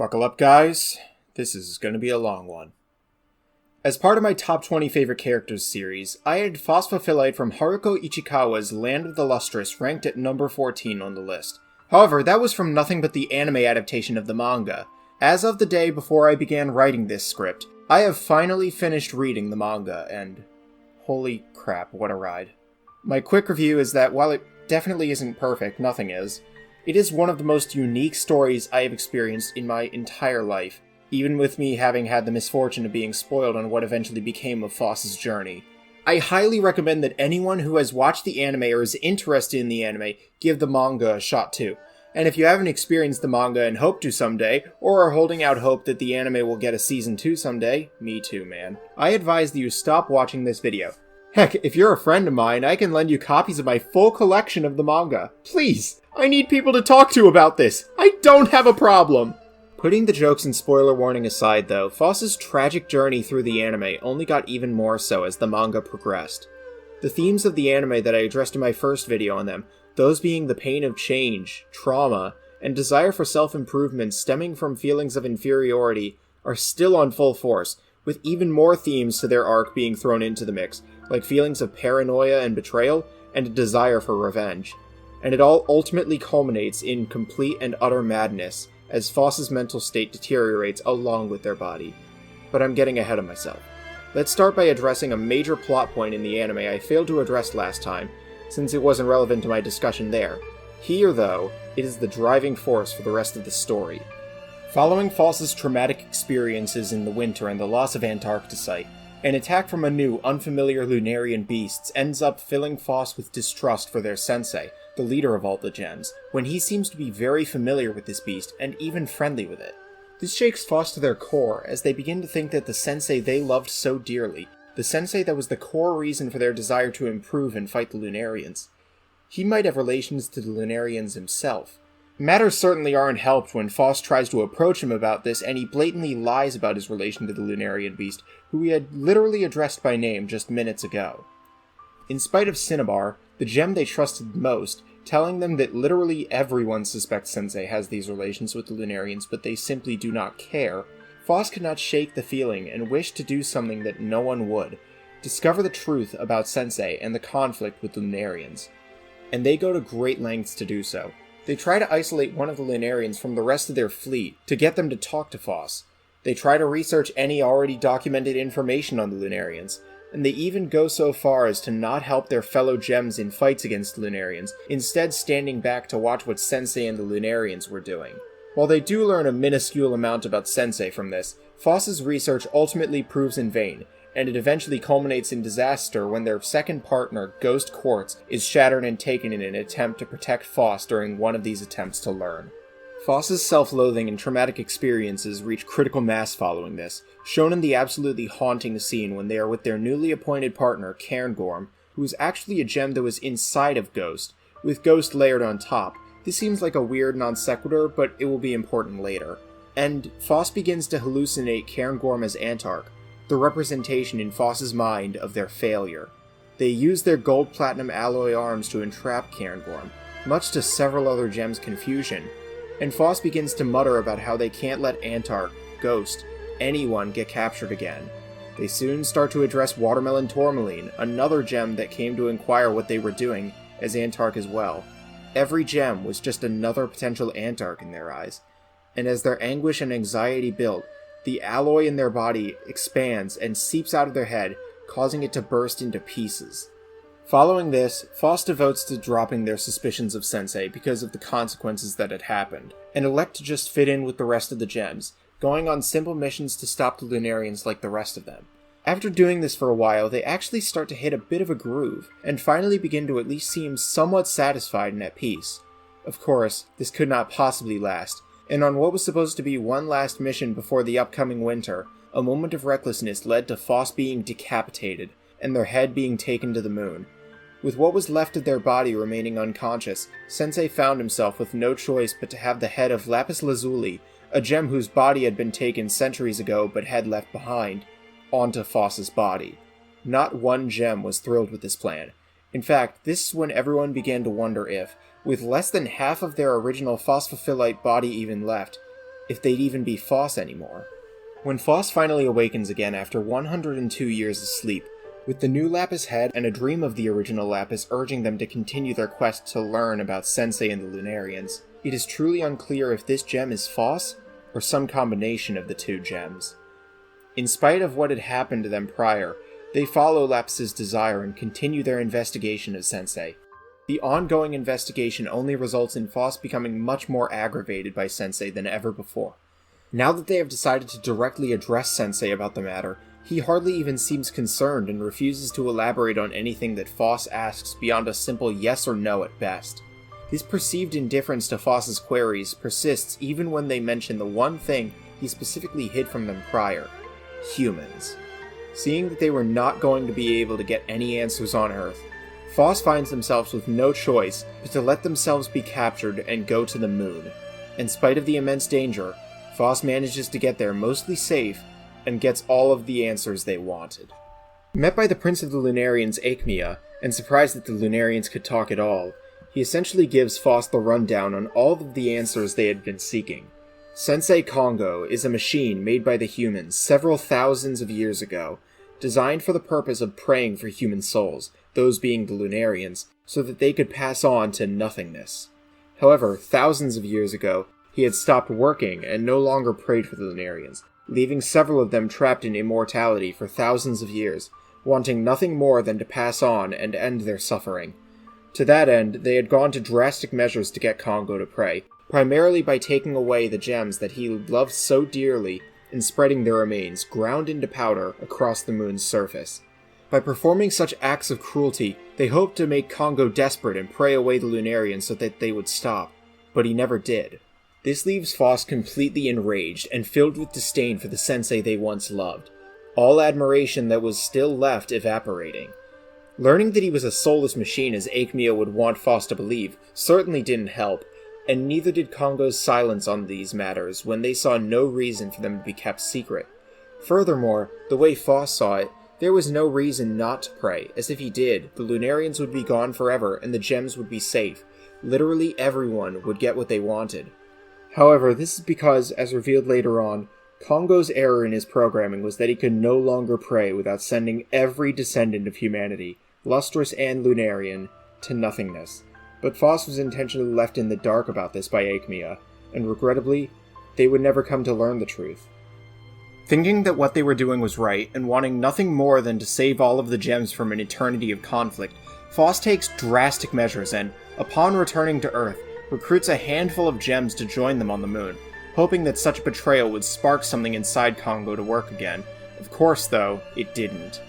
Buckle up, guys. This is going to be a long one. As part of my top 20 favorite characters series, I had Phosphophyllite from Haruko Ichikawa's Land of the Lustrous ranked at number 14 on the list. However, that was from nothing but the anime adaptation of the manga. As of the day before I began writing this script, I have finally finished reading the manga, and holy crap, what a ride. My quick review is that while it definitely isn't perfect, nothing is, it is one of the most unique stories I have experienced in my entire life, even with me having had the misfortune of being spoiled on what eventually became of Phos's journey. I highly recommend that anyone who has watched the anime or is interested in the anime give the manga a shot too. And if you haven't experienced the manga and hope to someday, or are holding out hope that the anime will get a season 2 someday, me too, man. I advise that you stop watching this video. Heck, if you're a friend of mine, I can lend you copies of my full collection of the manga. Please! I need people to talk to about this! I don't have a problem! Putting the jokes and spoiler warning aside though, Phos's tragic journey through the anime only got even more so as the manga progressed. The themes of the anime that I addressed in my first video on them, those being the pain of change, trauma, and desire for self-improvement stemming from feelings of inferiority, are still on full force, with even more themes to their arc being thrown into the mix, like feelings of paranoia and betrayal, and a desire for revenge. And it all ultimately culminates in complete and utter madness, as Phos's mental state deteriorates along with their body. But I'm getting ahead of myself. Let's start by addressing a major plot point in the anime I failed to address last time, since it wasn't relevant to my discussion there. Here, though, it is the driving force for the rest of the story. Following Phos's traumatic experiences in the winter and the loss of Antarcticite, an attack from a new, unfamiliar Lunarian beasts ends up filling Phos with distrust for their sensei, the leader of all the gems, when he seems to be very familiar with this beast and even friendly with it. This shakes Phos to their core as they begin to think that the sensei they loved so dearly, the sensei that was the core reason for their desire to improve and fight the lunarians, he might have relations to the lunarians himself. Matters certainly aren't helped when Phos tries to approach him about this, and he blatantly lies about his relation to the Lunarian beast, who he had literally addressed by name just minutes ago. In spite of Cinnabar, the gem they trusted most, telling them that literally everyone suspects Sensei has these relations with the Lunarians, but they simply do not care, Phos cannot shake the feeling and wish to do something that no one would, discover the truth about Sensei and the conflict with the Lunarians. And they go to great lengths to do so. They try to isolate one of the Lunarians from the rest of their fleet to get them to talk to Phos. They try to research any already documented information on the Lunarians, and they even go so far as to not help their fellow gems in fights against the Lunarians, instead standing back to watch what Sensei and the Lunarians were doing. While they do learn a minuscule amount about Sensei from this, Phos's research ultimately proves in vain, and it eventually culminates in disaster when their second partner, Ghost Quartz, is shattered and taken in an attempt to protect Phos during one of these attempts to learn. Phos's self-loathing and traumatic experiences reach critical mass following this, shown in the absolutely haunting scene when they are with their newly appointed partner, Cairngorm, who is actually a gem that was inside of Ghost, with Ghost layered on top. This seems like a weird non sequitur, but it will be important later. And Phos begins to hallucinate Cairngorm as Antark, the representation in Phos's mind of their failure. They use their gold-platinum alloy arms to entrap Cairngorm, much to several other gems' confusion, and Phos begins to mutter about how they can't let Antark, Ghost, anyone get captured again. They soon start to address Watermelon Tourmaline, another gem that came to inquire what they were doing, as Antark as well. Every gem was just another potential Antark in their eyes, and as their anguish and anxiety built, the alloy in their body expands and seeps out of their head, causing it to burst into pieces. Following this, Phos devotes to dropping their suspicions of Sensei because of the consequences that had happened, and elect to just fit in with the rest of the gems, going on simple missions to stop the Lunarians like the rest of them. After doing this for a while, they actually start to hit a bit of a groove, and finally begin to at least seem somewhat satisfied and at peace. Of course, this could not possibly last, and on what was supposed to be one last mission before the upcoming winter, a moment of recklessness led to Phos being decapitated, and their head being taken to the moon. With what was left of their body remaining unconscious, Sensei found himself with no choice but to have the head of Lapis Lazuli, a gem whose body had been taken centuries ago but had left behind, onto Phos's body. Not one gem was thrilled with this plan. In fact, this is when everyone began to wonder if, with less than half of their original Phosphophyllite body even left, if they'd even be Phos anymore. When Phos finally awakens again after 102 years of sleep, with the new Lapis head and a dream of the original Lapis urging them to continue their quest to learn about Sensei and the Lunarians, it is truly unclear if this gem is Phos or some combination of the two gems. In spite of what had happened to them prior, they follow Lapis's desire and continue their investigation of Sensei. The ongoing investigation only results in Phos becoming much more aggravated by Sensei than ever before. Now that they have decided to directly address Sensei about the matter, he hardly even seems concerned and refuses to elaborate on anything that Phos asks beyond a simple yes or no at best. This perceived indifference to Phos's queries persists even when they mention the one thing he specifically hid from them prior: humans. Seeing that they were not going to be able to get any answers on Earth, Phos finds themselves with no choice but to let themselves be captured and go to the moon. In spite of the immense danger, Phos manages to get there mostly safe and gets all of the answers they wanted. Met by the Prince of the Lunarians, Aechmea, and surprised that the Lunarians could talk at all, he essentially gives Phos the rundown on all of the answers they had been seeking. Sensei Kongo is a machine made by the humans several thousands of years ago, designed for the purpose of preying for human souls, those being the Lunarians, so that they could pass on to nothingness. However, thousands of years ago, he had stopped working and no longer preyed for the Lunarians, leaving several of them trapped in immortality for thousands of years, wanting nothing more than to pass on and end their suffering. To that end, they had gone to drastic measures to get Kongo to prey, primarily by taking away the gems that he loved so dearly and spreading their remains, ground into powder, across the moon's surface. By performing such acts of cruelty, they hoped to make Kongo desperate and prey away the Lunarians so that they would stop, but he never did. This leaves Phos completely enraged and filled with disdain for the sensei they once loved, all admiration that was still left evaporating. Learning that he was a soulless machine as Aechmea would want Phos to believe certainly didn't help, and neither did Kongo's silence on these matters when they saw no reason for them to be kept secret. Furthermore, the way Phos saw it, there was no reason not to pray, as if he did, the Lunarians would be gone forever and the gems would be safe. Literally everyone would get what they wanted. However, this is because, as revealed later on, Kongo's error in his programming was that he could no longer pray without sending every descendant of humanity, Lustrous and Lunarian, to nothingness. But Phos was intentionally left in the dark about this by Aechmea, and regrettably, they would never come to learn the truth. Thinking that what they were doing was right, and wanting nothing more than to save all of the gems from an eternity of conflict, Phos takes drastic measures and, upon returning to Earth, recruits a handful of gems to join them on the moon, hoping that such betrayal would spark something inside Kongo to work again. Of course, though, it didn't.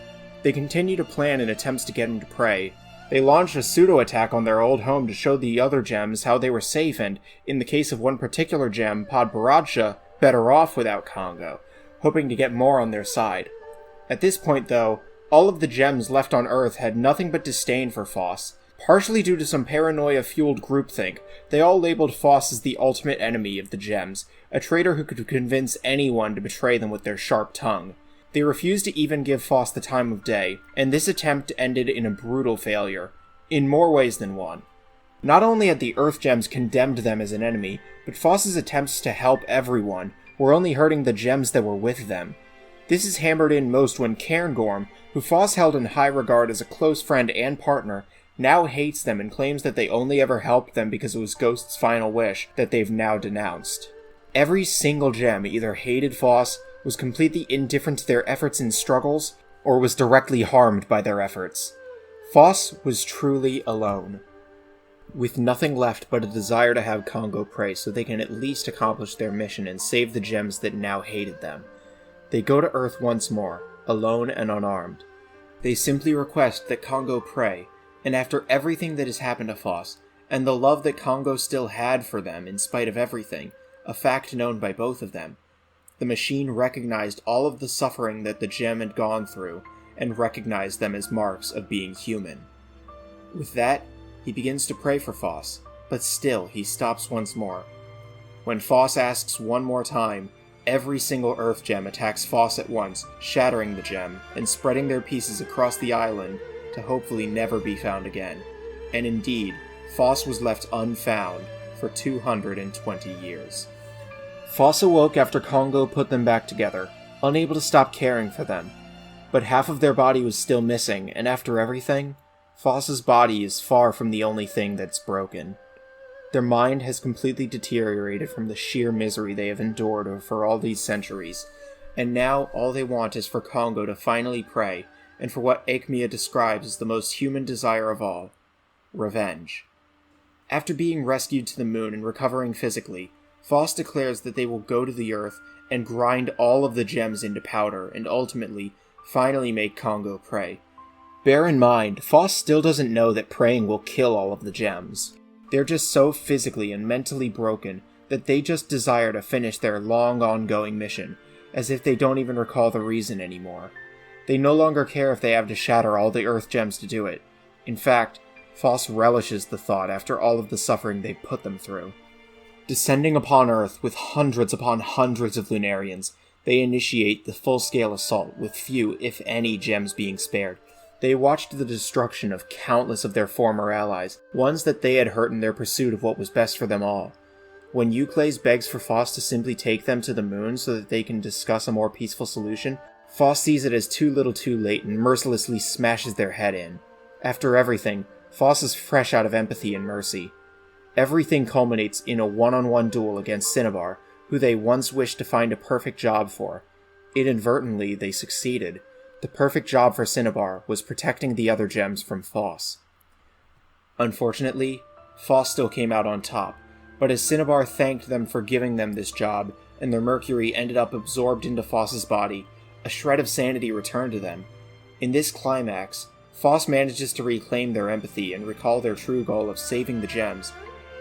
They continue to plan in attempts to get him to pray. They launched a pseudo-attack on their old home to show the other gems how they were safe and, in the case of one particular gem, Podboradsha, better off without Kongo, hoping to get more on their side. At this point, though, all of the gems left on Earth had nothing but disdain for Phos. Partially due to some paranoia-fueled groupthink, they all labeled Phos as the ultimate enemy of the gems, a traitor who could convince anyone to betray them with their sharp tongue. They refused to even give Phos the time of day, and this attempt ended in a brutal failure, in more ways than one. Not only had the Earth gems condemned them as an enemy, but Phos's attempts to help everyone were only hurting the gems that were with them. This is hammered in most when Cairngorm, who Phos held in high regard as a close friend and partner, now hates them and claims that they only ever helped them because it was Ghost's final wish that they've now denounced. Every single gem either hated Phos, was completely indifferent to their efforts and struggles, or was directly harmed by their efforts. Phos was truly alone, with nothing left but a desire to have Kongo pray so they can at least accomplish their mission and save the gems that now hated them. They go to Earth once more, alone and unarmed. They simply request that Kongo pray, and after everything that has happened to Phos, and the love that Kongo still had for them in spite of everything, a fact known by both of them, the machine recognized all of the suffering that the gem had gone through, and recognized them as marks of being human. With that, he begins to pray for Phos, but still he stops once more. When Phos asks one more time, every single Earth gem attacks Phos at once, shattering the gem, and spreading their pieces across the island to hopefully never be found again. And indeed, Phos was left unfound for 220 years. Phos awoke after Congo put them back together, unable to stop caring for them. But half of their body was still missing, and after everything, Phos's body is far from the only thing that's broken. Their mind has completely deteriorated from the sheer misery they have endured for all these centuries, and now all they want is for Congo to finally pray, and for what Aechmea describes as the most human desire of all, revenge. After being rescued to the moon and recovering physically, Phos declares that they will go to the Earth and grind all of the gems into powder and ultimately, finally make Congo pray. Bear in mind, Phos still doesn't know that praying will kill all of the gems. They're just so physically and mentally broken that they just desire to finish their long ongoing mission, as if they don't even recall the reason anymore. They no longer care if they have to shatter all the Earth gems to do it. In fact, Phos relishes the thought after all of the suffering they've put them through. Descending upon Earth with hundreds upon hundreds of lunarians, they initiate the full-scale assault with few, if any, gems being spared. They watched the destruction of countless of their former allies, ones that they had hurt in their pursuit of what was best for them all. When Euclase begs for Phos to simply take them to the moon so that they can discuss a more peaceful solution, Phos sees it as too little too late and mercilessly smashes their head in. After everything, Phos is fresh out of empathy and mercy. Everything culminates in a one-on-one duel against Cinnabar, who they once wished to find a perfect job for. Inadvertently, they succeeded. The perfect job for Cinnabar was protecting the other gems from Phos. Unfortunately, Phos still came out on top, but as Cinnabar thanked them for giving them this job, and their mercury ended up absorbed into Phos's body, a shred of sanity returned to them. In this climax, Phos manages to reclaim their empathy and recall their true goal of saving the gems,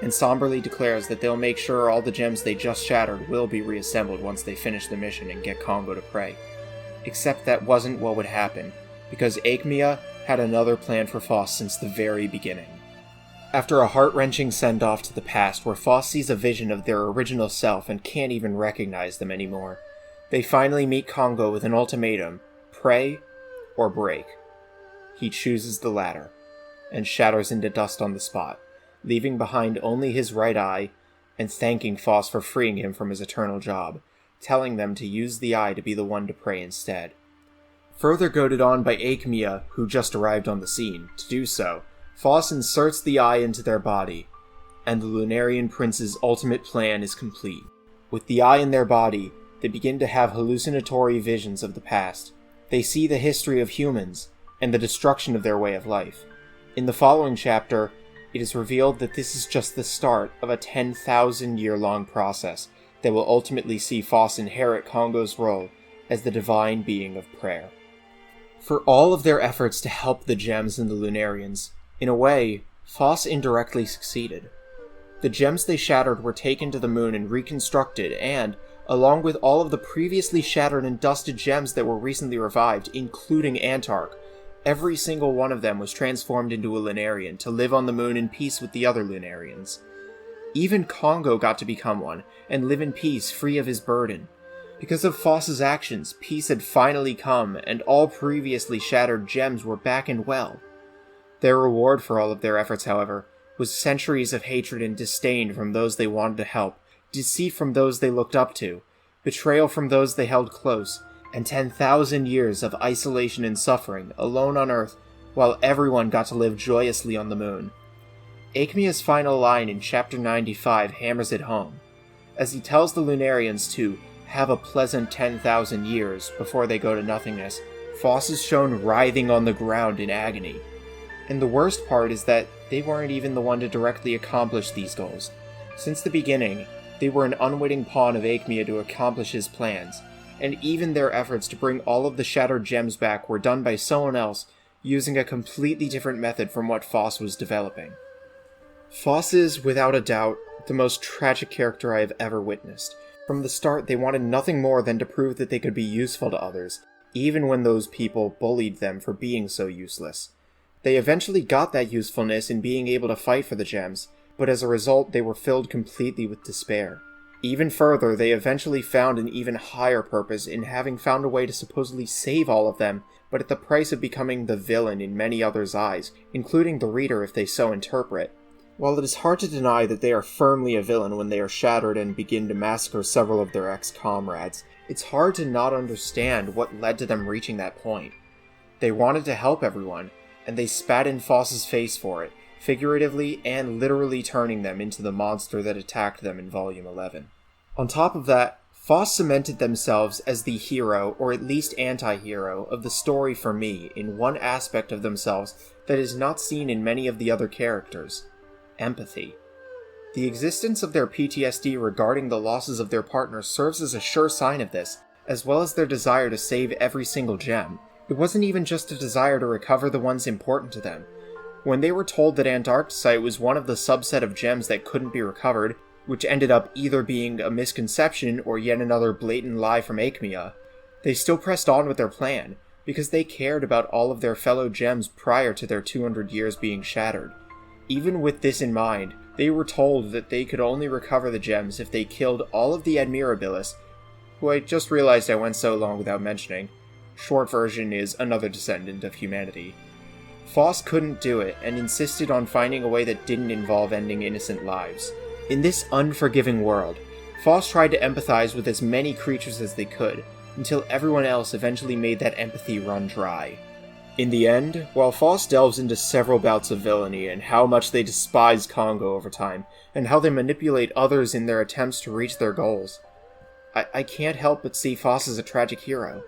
and somberly declares that they'll make sure all the gems they just shattered will be reassembled once they finish the mission and get Congo to pray. Except that wasn't what would happen, because Aechmea had another plan for Phos since the very beginning. After a heart-wrenching send-off to the past where Phos sees a vision of their original self and can't even recognize them anymore, they finally meet Congo with an ultimatum: pray or break. He chooses the latter, and shatters into dust on the spot, leaving behind only his right eye, and thanking Phos for freeing him from his eternal job, telling them to use the eye to be the one to pray instead. Further goaded on by Aechmea, who just arrived on the scene, to do so, Phos inserts the eye into their body, and the Lunarian Prince's ultimate plan is complete. With the eye in their body, they begin to have hallucinatory visions of the past. They see the history of humans, and the destruction of their way of life. In the following chapter, it is revealed that this is just the start of a 10,000-year-long process that will ultimately see Phos inherit Congo's role as the divine being of prayer. For all of their efforts to help the gems and the Lunarians, in a way, Phos indirectly succeeded. The gems they shattered were taken to the moon and reconstructed and, along with all of the previously shattered and dusted gems that were recently revived, including Antark, every single one of them was transformed into a Lunarian to live on the moon in peace with the other Lunarians. Even Congo got to become one, and live in peace, free of his burden. Because of Phos's actions, peace had finally come, and all previously shattered gems were back and well. Their reward for all of their efforts, however, was centuries of hatred and disdain from those they wanted to help, deceit from those they looked up to, betrayal from those they held close, and 10,000 years of isolation and suffering, alone on Earth, while everyone got to live joyously on the moon. Aechmea's final line in Chapter 95 hammers it home, as he tells the Lunarians to have a pleasant 10,000 years before they go to nothingness. Phos is shown writhing on the ground in agony. And the worst part is that they weren't even the one to directly accomplish these goals. Since the beginning, they were an unwitting pawn of Aechmea to accomplish his plans, and even their efforts to bring all of the shattered gems back were done by someone else using a completely different method from what Phos was developing. Phos is, without a doubt, the most tragic character I have ever witnessed. From the start, they wanted nothing more than to prove that they could be useful to others, even when those people bullied them for being so useless. They eventually got that usefulness in being able to fight for the gems, but as a result they were filled completely with despair. Even further, they eventually found an even higher purpose in having found a way to supposedly save all of them, but at the price of becoming the villain in many others' eyes, including the reader if they so interpret. While it is hard to deny that they are firmly a villain when they are shattered and begin to massacre several of their ex-comrades, it's hard to not understand what led to them reaching that point. They wanted to help everyone, and they spat in Phos's face for it, figuratively and literally turning them into the monster that attacked them in Volume 11. On top of that, Phos cemented themselves as the hero, or at least anti-hero, of the story for me in one aspect of themselves that is not seen in many of the other characters: empathy. The existence of their PTSD regarding the losses of their partner serves as a sure sign of this, as well as their desire to save every single gem. It wasn't even just a desire to recover the ones important to them. When they were told that Antarcticite was one of the subset of gems that couldn't be recovered, which ended up either being a misconception or yet another blatant lie from Aechmea, they still pressed on with their plan, because they cared about all of their fellow gems prior to their 200 years being shattered. Even with this in mind, they were told that they could only recover the gems if they killed all of the Admirabilis, who I just realized I went so long without mentioning. Short version is another descendant of humanity. Phos couldn't do it, and insisted on finding a way that didn't involve ending innocent lives. In this unforgiving world, Phos tried to empathize with as many creatures as they could, until everyone else eventually made that empathy run dry. In the end, while Phos delves into several bouts of villainy and how much they despise Congo over time, and how they manipulate others in their attempts to reach their goals, I can't help but see Phos as a tragic hero.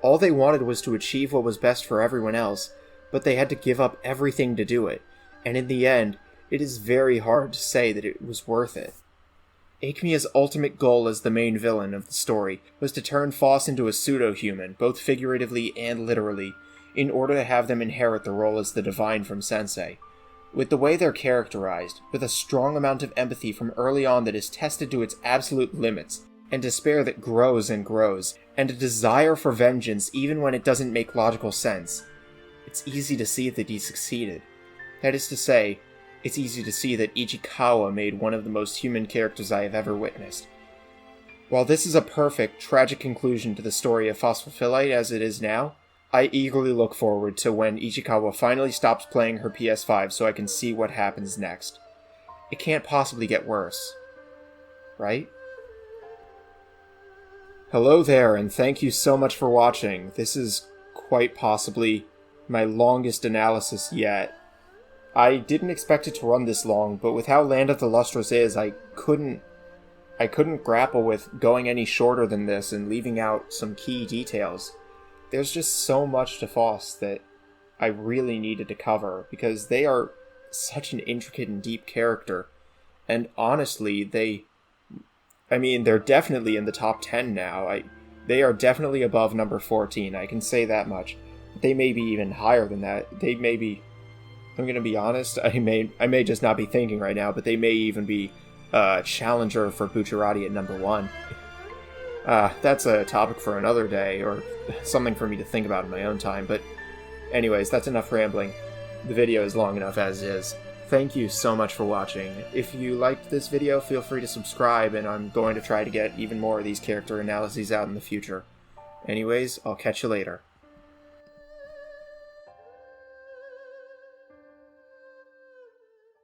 All they wanted was to achieve what was best for everyone else, but they had to give up everything to do it, and in the end, it is very hard to say that it was worth it. Aechmea's ultimate goal as the main villain of the story was to turn Phos into a pseudo-human, both figuratively and literally, in order to have them inherit the role as the divine from Sensei. With the way they're characterized, with a strong amount of empathy from early on that is tested to its absolute limits, and despair that grows and grows, and a desire for vengeance even when it doesn't make logical sense, it's easy to see that he succeeded. That is to say, it's easy to see that Ichikawa made one of the most human characters I have ever witnessed. While this is a perfect, tragic conclusion to the story of Phosphophyllite as it is now, I eagerly look forward to when Ichikawa finally stops playing her PS5 so I can see what happens next. It can't possibly get worse. Right? Hello there, and thank you so much for watching. This is quite possibly my longest analysis yet. I didn't expect it to run this long, but with how Land of the Lustrous is, I couldn't grapple with going any shorter than this and leaving out some key details. There's just so much to Phos that I really needed to cover, because they are such an intricate and deep character. And honestly, they're definitely in the top 10 now. They are definitely above number 14, I can say that much. They may be even higher than that. They may be... I'm gonna be honest, I may just not be thinking right now, but they may even be a challenger for Bucciarati at number 1. That's a topic for another day, or something for me to think about in my own time, but anyways, that's enough rambling. The video is long enough as is. Thank you so much for watching. If you liked this video, feel free to subscribe, and I'm going to try to get even more of these character analyses out in the future. Anyways, I'll catch you later.